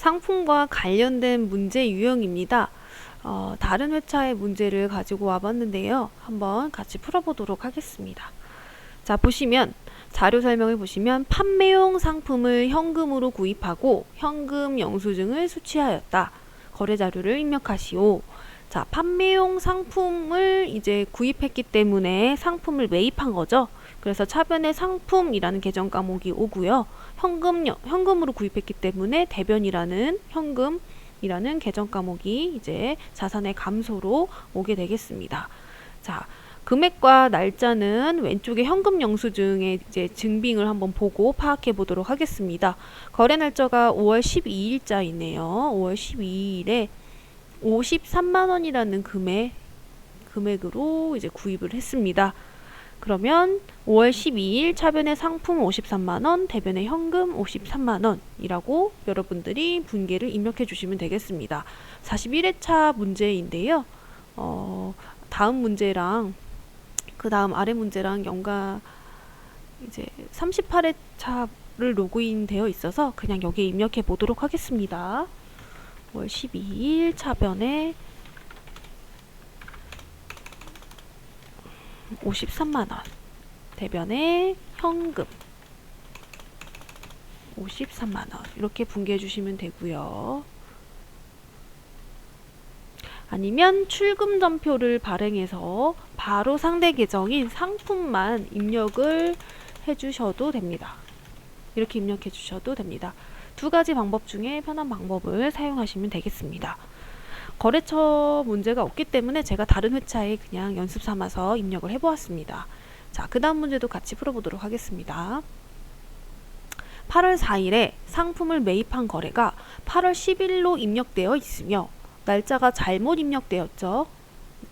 상품과 관련된 문제 유형입니다. 다른 회차의 문제를 가지고 와봤는데요. 한번 같이 풀어보도록 하겠습니다. 자, 보시면 자료 설명을 보시면 판매용 상품을 현금으로 구입하고 현금 영수증을 수취하였다. 거래 자료를 입력하시오. 자, 판매용 상품을 이제 구입했기 때문에 상품을 매입한 거죠. 그래서 차변에 상품이라는 계정 과목이 오고요. 현금으로 구입했기 때문에 대변이라는 현금이라는 계정 과목이 이제 자산의 감소로 오게 되겠습니다. 자, 금액과 날짜는 왼쪽에 현금 영수증의 이제 증빙을 한번 보고 파악해 보도록 하겠습니다. 거래 날짜가 5월 12일자이네요. 5월 12일에 53만 원이라는 금액으로 이제 구입을 했습니다. 그러면 5월 12일 차변의 상품 53만 원, 대변의 현금 53만 원이라고 여러분들이 분계를 입력해 주시면 되겠습니다. 41회차 문제인데요. 다음 문제랑 그 다음 아래 문제랑 이제 38회차를 로그인 되어 있어서 그냥 여기에 입력해 보도록 하겠습니다. 5월 12일 차변에 53만 원, 대변에 현금 53만 원 이렇게 분개해 주시면 되고요. 아니면 출금 전표를 발행해서 바로 상대 계정인 상품만 입력을 해주셔도 됩니다. 이렇게 입력해 주셔도 됩니다. 두 가지 방법 중에 편한 방법을 사용하시면 되겠습니다. 거래처 문제가 없기 때문에 제가 다른 회차에 그냥 연습 삼아서 입력을 해보았습니다. 자, 그 다음 문제도 같이 풀어보도록 하겠습니다. 8월 4일에 상품을 매입한 거래가 8월 10일로 입력되어 있으며 날짜가 잘못 입력되었죠.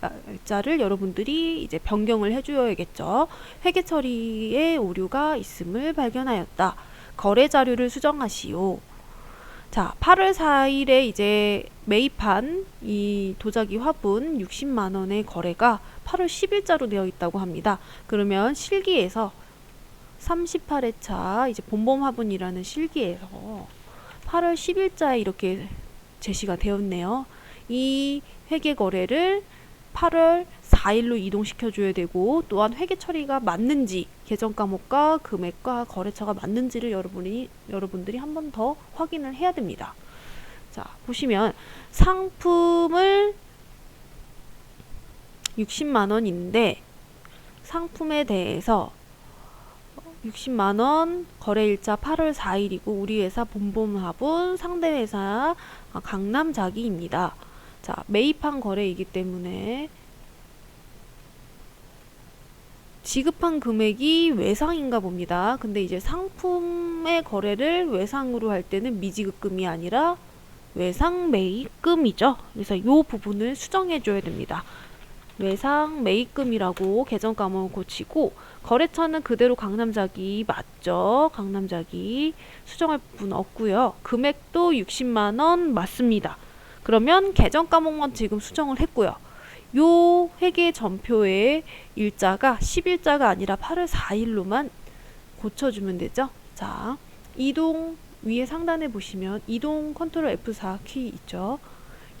날짜를 여러분들이 이제 변경을 해줘야겠죠. 회계 처리에 오류가 있음을 발견하였다. 거래 자료를 수정하시오. 자, 8월 4일에 이제 매입한 이 도자기 화분 60만 원의 거래가 8월 10일자로 되어 있다고 합니다. 그러면 실기에서 38회차 이제 본범 화분이라는 실기에서 8월 10일자에 이렇게 제시가 되었네요. 이 회계 거래를 8월 4일로 이동시켜 줘야 되고, 또한 회계 처리가 맞는지, 계정 과목과 금액과 거래처가 맞는지를 여러분들이 한 번 더 확인을 해야 됩니다. 자, 보시면 상품을 60만 원인데 상품에 대해서 60만 원 거래일자 8월 4일이고 우리 회사 본범 화분, 상대 회사 강남자기입니다. 자, 매입한 거래이기 때문에 지급한 금액이 외상인가 봅니다. 근데 이제 상품의 거래를 외상으로 할 때는 미지급금이 아니라 외상 매입금이죠. 그래서 이 부분을 수정해 줘야 됩니다. 외상 매입금이라고 계정 과목을 고치고, 거래처는 그대로 강남자기 맞죠? 강남자기 수정할 부분 없고요. 금액도 60만 원 맞습니다. 그러면 계정 과목만 지금 수정을 했고요. 요 회계 전표의 일자가 10일자가 아니라 8월 4일로만 고쳐주면 되죠. 자, 이동 위에 상단에 보시면 이동 컨트롤 F4 키 있죠.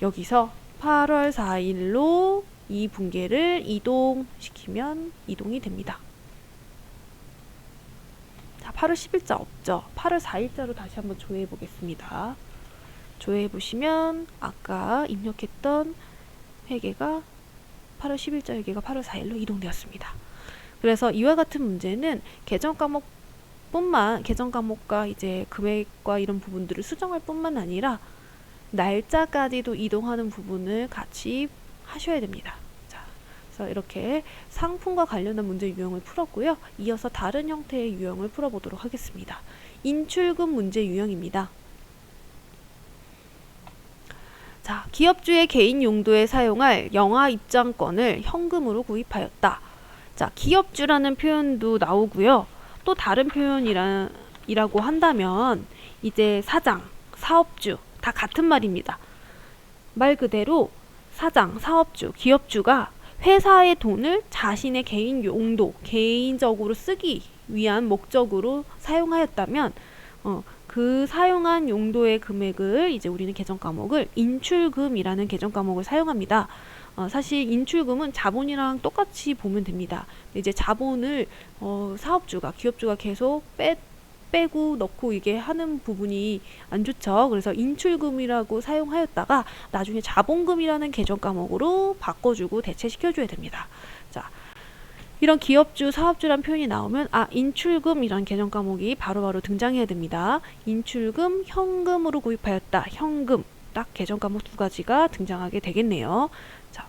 여기서 8월 4일로 이 분계를 이동시키면 이동이 됩니다. 자, 8월 10일자 없죠. 8월 4일자로 다시 한번 조회해 보겠습니다. 조회해 보시면 아까 입력했던 회계가 8월 10일자 회계가 8월 4일로 이동되었습니다. 그래서 이와 같은 문제는 계정 과목과 이제 금액과 이런 부분들을 수정할 뿐만 아니라 날짜까지도 이동하는 부분을 같이 하셔야 됩니다. 자, 그래서 이렇게 상품과 관련한 문제 유형을 풀었고요. 이어서 다른 형태의 유형을 풀어보도록 하겠습니다. 인출금 문제 유형입니다. 자, 기업주의 개인 용도에 사용할 영화 입장권을 현금으로 구입하였다. 자, 기업주라는 표현도 나오고요. 또 다른 표현이라고 한다면 이제 사장, 사업주 다 같은 말입니다. 말 그대로 사장, 사업주, 기업주가 회사의 돈을 자신의 개인 용도, 개인적으로 쓰기 위한 목적으로 사용하였다면 그 사용한 용도의 금액을 이제 우리는 계정 과목을 인출금이라는 계정 과목을 사용합니다. 사실 인출금은 자본이랑 똑같이 보면 됩니다. 이제 자본을 사업주가, 기업주가 계속 빼고 넣고 이게 하는 부분이 안 좋죠. 그래서 인출금이라고 사용하였다가 나중에 자본금이라는 계정 과목으로 바꿔주고 대체시켜줘야 됩니다. 자, 이런 기업주, 사업주란 표현이 나오면 인출금이란 계정 과목이 바로바로 등장해야 됩니다. 인출금, 현금으로 구입하였다. 현금, 딱 계정 과목 두 가지가 등장하게 되겠네요. 자,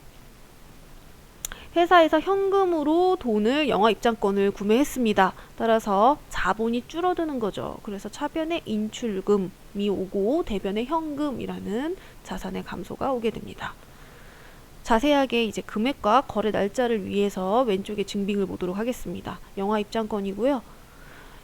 회사에서 현금으로 돈을 영화 입장권을 구매했습니다. 따라서 자본이 줄어드는 거죠. 그래서 차변에 인출금이 오고 대변에 현금이라는 자산의 감소가 오게 됩니다. 자세하게 이제 금액과 거래 날짜를 위해서 왼쪽에 증빙을 보도록 하겠습니다. 영화 입장권이고요.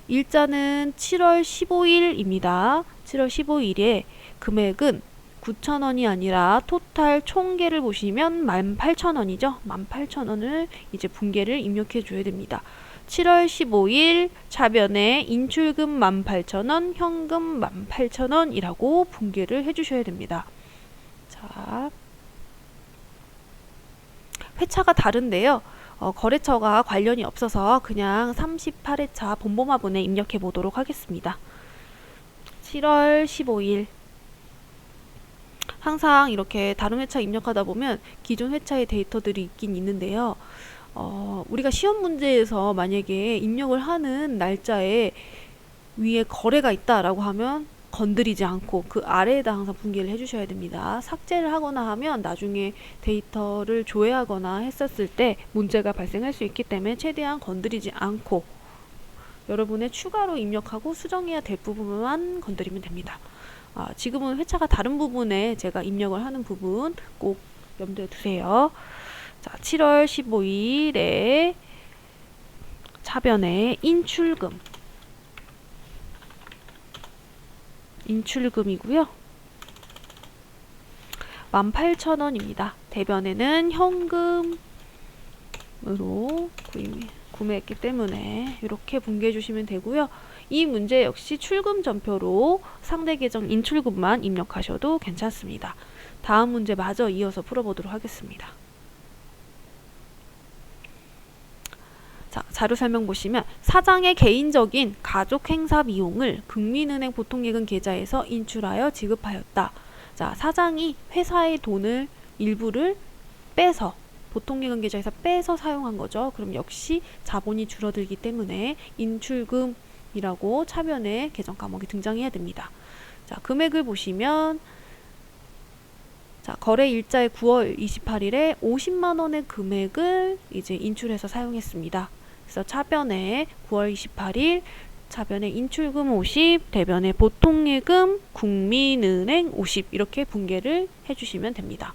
일자는 7월 15일입니다. 7월 15일에 금액은 9,000원이 아니라 토탈 총계를 보시면 18,000원이죠. 18,000원을 이제 분계를 입력해 줘야 됩니다. 7월 15일 차변에 인출금 18,000원, 현금 18,000원이라고 분계를 해주셔야 됩니다. 자, 회차가 다른데요. 거래처가 관련이 없어서 그냥 38회차 본범화분에 입력해 보도록 하겠습니다. 7월 15일 항상 이렇게 다른 회차 입력하다 보면 기존 회차의 데이터들이 있긴 있는데요. 우리가 시험 문제에서 만약에 입력을 하는 날짜에 위에 거래가 있다라고 하면 건드리지 않고 그 아래에다 항상 분기를 해주셔야 됩니다. 삭제를 하거나 하면 나중에 데이터를 조회하거나 했었을 때 문제가 발생할 수 있기 때문에 최대한 건드리지 않고 여러분의 추가로 입력하고 수정해야 될 부분만 건드리면 됩니다. 지금은 회차가 다른 부분에 제가 입력을 하는 부분 꼭 염두에 두세요. 자, 7월 15일에 차변에 인출금이고요. 18,000원입니다. 대변에는 현금으로 구매했기 때문에 이렇게 분개해 주시면 되고요. 이 문제 역시 출금 전표로 상대 계정 인출금만 입력하셔도 괜찮습니다. 다음 문제 마저 이어서 풀어보도록 하겠습니다. 자, 자료 설명 보시면 사장의 개인적인 가족 행사 비용을 국민은행 보통예금 계좌에서 인출하여 지급하였다. 자, 사장이 회사의 돈을 일부를 빼서 보통예금 계좌에서 빼서 사용한 거죠. 그럼 역시 자본이 줄어들기 때문에 인출금이라고 차변에 계정 과목이 등장해야 됩니다. 자, 금액을 보시면 자, 거래 일자의 9월 28일에 50만 원의 금액을 이제 인출해서 사용했습니다. 그래서 차변에 9월 28일 차변에 인출금 50, 대변에 보통예금, 국민은행 50 이렇게 분계를 해주시면 됩니다.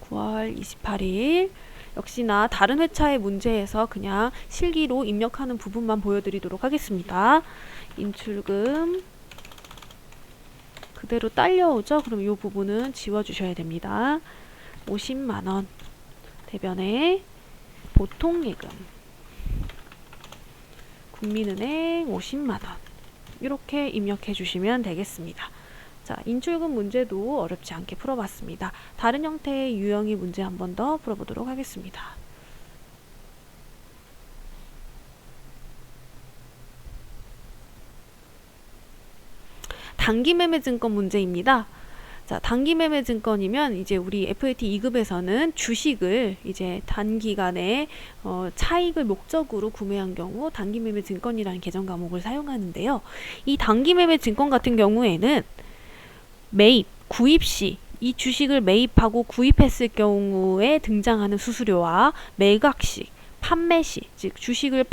(9월 28일) 역시나 다른 회차의 문제에서 그냥 실기로 입력하는 부분만 보여드리도록 하겠습니다. 인출금 그대로 딸려오죠? 그럼 이 부분은 지워주셔야 됩니다. 50만원 대변에 보통예금 국민은행 50만원 이렇게 입력해 주시면 되겠습니다. 자, 인출금 문제도 어렵지 않게 풀어봤습니다. 다른 형태의 유형의 문제 한 번 더 풀어보도록 하겠습니다. 단기매매증권 문제입니다. 자, 단기매매증권이면 이제 우리 FAT 2급에서는 주식을 이제 단기간에 차익을 목적으로 구매한 경우 단기매매증권이라는 계정 과목을 사용하는데요. 이 단기매매증권 같은 경우에는 매입, 구입 시 이 주식을 매입하고 구입했을 경우에 등장하는 수수료와 매각 시, 판매 시, 즉 주식을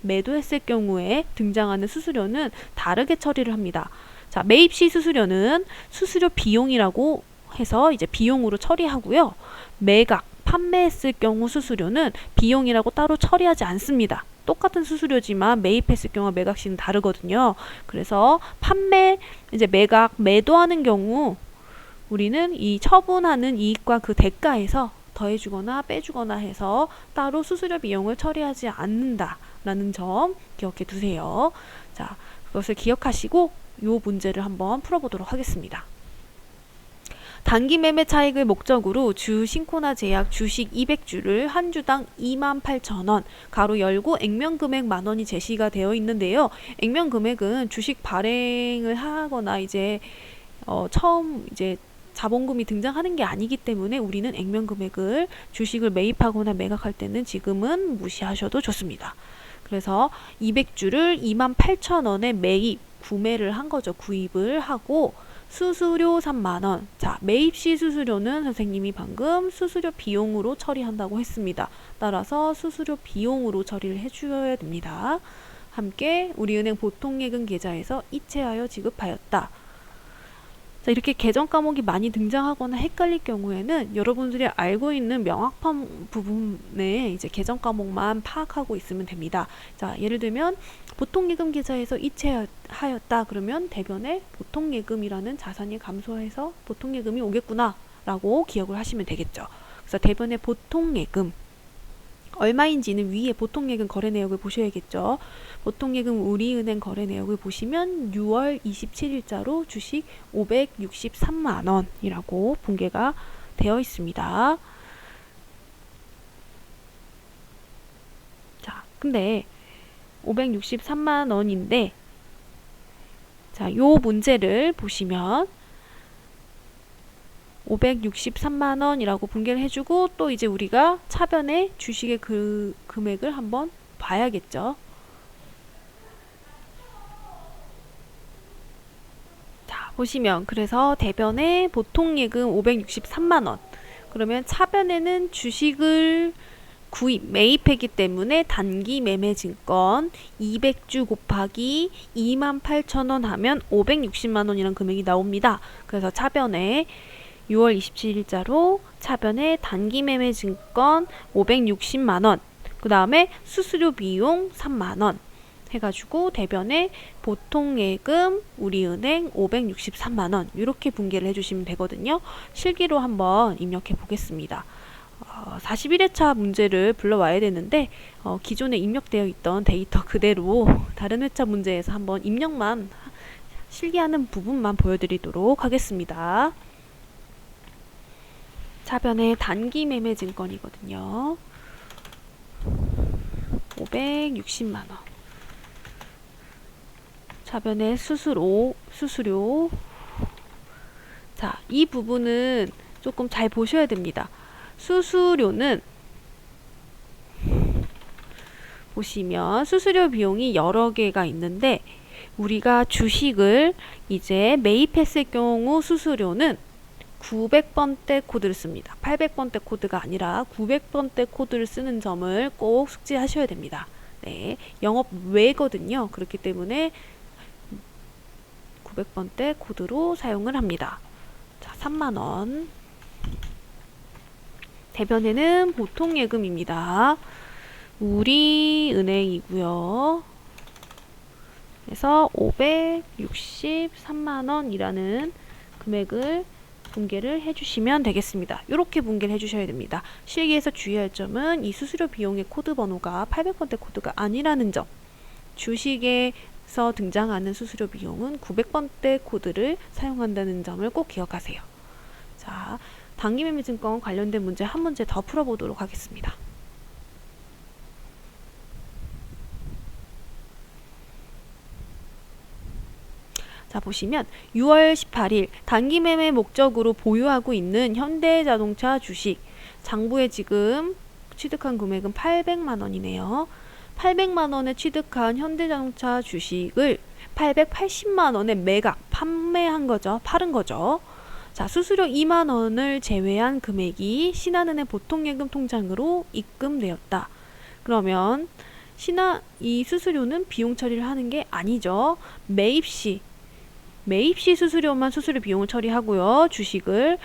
매도했을 경우에 등장하는 수수료는 다르게 처리를 합니다. 자, 매입 시 수수료는 수수료 비용이라고 해서 이제 비용으로 처리하고요. 매각, 판매했을 경우 수수료는 비용이라고 따로 처리하지 않습니다. 똑같은 수수료지만 매입했을 경우와 매각 시는 다르거든요. 그래서 이제 매각, 매도하는 경우 우리는 이 처분하는 이익과 그 대가에서 더해주거나 빼주거나 해서 따로 수수료 비용을 처리하지 않는다 라는 점 기억해 두세요. 자, 그것을 기억하시고 요 문제를 한번 풀어보도록 하겠습니다. 단기 매매 차익을 목적으로 주 신코나 제약 주식 200주를 한 주당 28,000원, 가로 열고 액면 금액 만원이 제시가 되어 있는데요. 액면 금액은 주식 발행을 하거나 이제 처음 이제 자본금이 등장하는 게 아니기 때문에 우리는 액면 금액을 주식을 매입하거나 매각할 때는 지금은 무시하셔도 좋습니다. 그래서 200주를 28,000원에 매입, 구매를 한 거죠. 구입을 하고 수수료 3만원. 자, 매입 시 수수료는 선생님이 방금 수수료 비용으로 처리한다고 했습니다. 따라서 수수료 비용으로 처리를 해주어야 됩니다. 함께 우리은행 보통예금 계좌에서 이체하여 지급하였다. 자, 이렇게 계정 과목이 많이 등장하거나 헷갈릴 경우에는 여러분들이 알고 있는 명확한 부분에 이제 계정 과목만 파악하고 있으면 됩니다. 자, 예를 들면 보통예금 계좌에서 이체하였다 그러면 대변에 보통예금이라는 자산이 감소해서 보통예금이 오겠구나 라고 기억을 하시면 되겠죠. 그래서 대변에 보통예금 얼마인지는 위에 보통예금 거래 내역을 보셔야겠죠. 보통예금 우리은행 거래 내역을 보시면 6월 27일자로 주식 563만원이라고 분계가 되어 있습니다. 자, 근데 563만원인데 자, 요 문제를 보시면 563만원이라고 분계를 해주고 또 이제 우리가 차변에 주식의 그 금액을 한번 봐야겠죠. 자, 보시면 그래서 대변에 보통예금 563만원 그러면 차변에는 주식을 구입, 매입했기 때문에 단기 매매증권 200주 곱하기 28,000원 하면 560만원이라는 금액이 나옵니다. 그래서 차변에 6월 27일자로 차변에 단기 매매 증권 560만원, 그 다음에 수수료 비용 3만원 해가지고 대변에 보통예금 우리은행 563만원 이렇게 분계를 해주시면 되거든요. 실기로 한번 입력해 보겠습니다. 41회차 문제를 불러와야 되는데 기존에 입력되어 있던 데이터 그대로 다른 회차 문제에서 한번 입력만 실기하는 부분만 보여드리도록 하겠습니다. 차변에 단기 매매 증권이거든요. 560만원. 차변에 수수료. 자, 이 부분은 조금 잘 보셔야 됩니다. 수수료는 보시면 수수료 비용이 여러 개가 있는데 우리가 주식을 이제 매입했을 경우 수수료는 900번대 코드를 씁니다. 800번대 코드가 아니라 900번대 코드를 쓰는 점을 꼭 숙지하셔야 됩니다. 네, 영업 외거든요. 그렇기 때문에 900번대 코드로 사용을 합니다. 자, 3만원. 대변에는 보통예금입니다. 우리은행이고요. 그래서 563만원이라는 금액을 분계를 해주시면 되겠습니다. 이렇게 분계를 해주셔야 됩니다. 실기에서 주의할 점은 이 수수료 비용의 코드 번호가 800번대 코드가 아니라는 점. 주식에서 등장하는 수수료 비용은 900번대 코드를 사용한다는 점을 꼭 기억하세요. 자, 단기매매증권 관련된 문제 한 문제 더 풀어보도록 하겠습니다. 자, 보시면 6월 18일 단기 매매 목적으로 보유하고 있는 현대자동차 주식 장부에 지금 취득한 금액은 800만원이네요. 800만원에 취득한 현대자동차 주식을 880만원에 매각, 판매한 거죠. 팔은 거죠. 자, 수수료 2만원을 제외한 금액이 신한은행 보통예금 통장으로 입금되었다. 그러면 이 수수료는 비용 처리를 하는 게 아니죠. 매입 시 수수료만 수수료 비용을 처리하고요. 주식을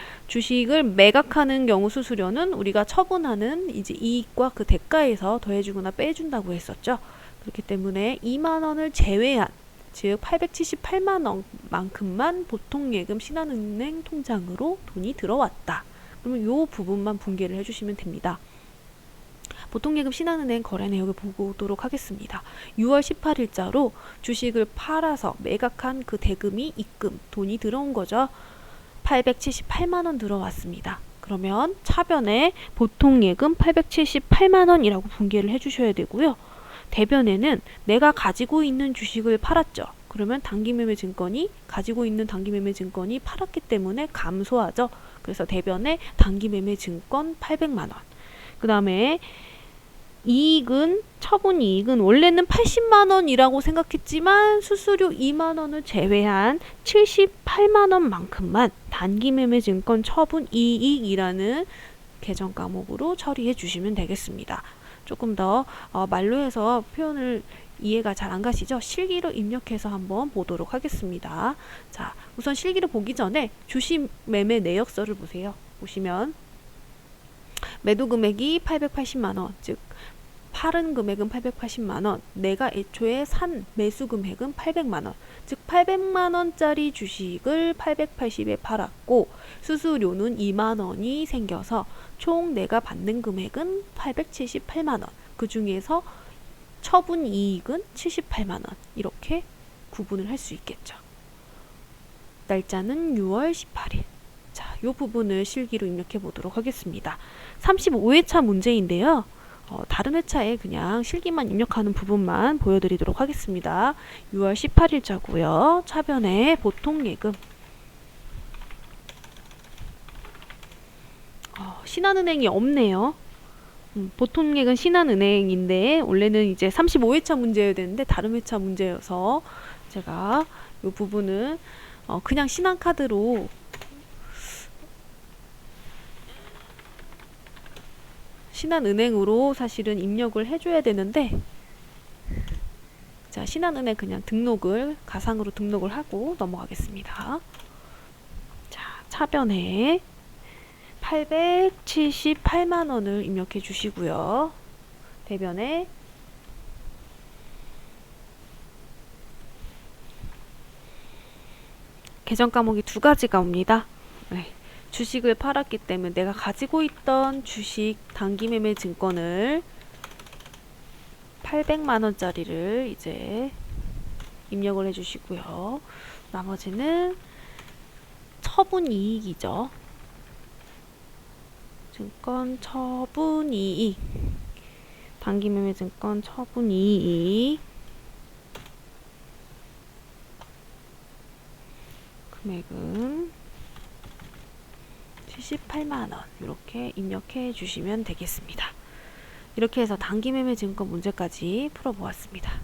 매각하는 경우 수수료는 우리가 처분하는 이제 이익과 그 대가에서 더해주거나 빼준다고 했었죠. 그렇기 때문에 2만원을 제외한 즉 878만원만큼만 보통예금 신한은행 통장으로 돈이 들어왔다. 그러면 이 부분만 분계를 해주시면 됩니다. 보통예금 신한은행 거래 내역을 보도록 하겠습니다. 6월 18일자로 주식을 팔아서 매각한 그 대금이 입금, 돈이 들어온 거죠. 878만원 들어왔습니다. 그러면 차변에 보통예금 878만원이라고 분개를 해주셔야 되고요. 대변에는 내가 가지고 있는 주식을 팔았죠. 그러면 단기매매증권이 가지고 있는 단기매매증권이 팔았기 때문에 감소하죠. 그래서 대변에 단기매매증권 800만원. 그 다음에 이익은 처분이익은 원래는 80만원이라고 생각했지만 수수료 2만원을 제외한 78만원만큼만 단기매매증권 처분이익이라는 계정 과목으로 처리해 주시면 되겠습니다. 조금 더 말로 해서 표현을 이해가 잘 안 가시죠? 실기로 입력해서 한번 보도록 하겠습니다. 자, 우선 실기를 보기 전에 주식 매매 내역서를 보세요. 보시면 매도 금액이 880만원, 즉 팔은 금액은 880만원, 내가 애초에 산 매수 금액은 800만원, 즉 800만원짜리 주식을 880에 팔았고 수수료는 2만원이 생겨서 총 내가 받는 금액은 878만원, 그 중에서 처분이익은 78만원, 이렇게 구분을 할 수 있겠죠. 날짜는 6월 18일. 자, 이 부분을 실기로 입력해 보도록 하겠습니다. 35회차 문제인데요. 다른 회차에 그냥 실기만 입력하는 부분만 보여드리도록 하겠습니다. 6월 18일자고요. 차변에 보통예금. 신한은행이 없네요. 보통예금 신한은행인데 원래는 이제 35회차 문제여야 되는데 다른 회차 문제여서 제가 이 부분은 그냥 신한카드로 신한은행으로 사실은 입력을 해줘야 되는데, 자, 신한은행 그냥 등록을 가상으로 등록을 하고 넘어가겠습니다. 자, 차변에 878만원을 입력해 주시고요. 대변에 계정 과목이 두 가지가 옵니다. 네. 주식을 팔았기 때문에 내가 가지고 있던 주식 단기매매 증권을 800만원짜리를 이제 입력을 해주시고요. 나머지는 처분이익이죠. 증권 처분이익, 단기매매 증권 처분이익 금액은 78만원 이렇게 입력해 주시면 되겠습니다. 이렇게 해서 단기매매 증권 문제까지 풀어보았습니다.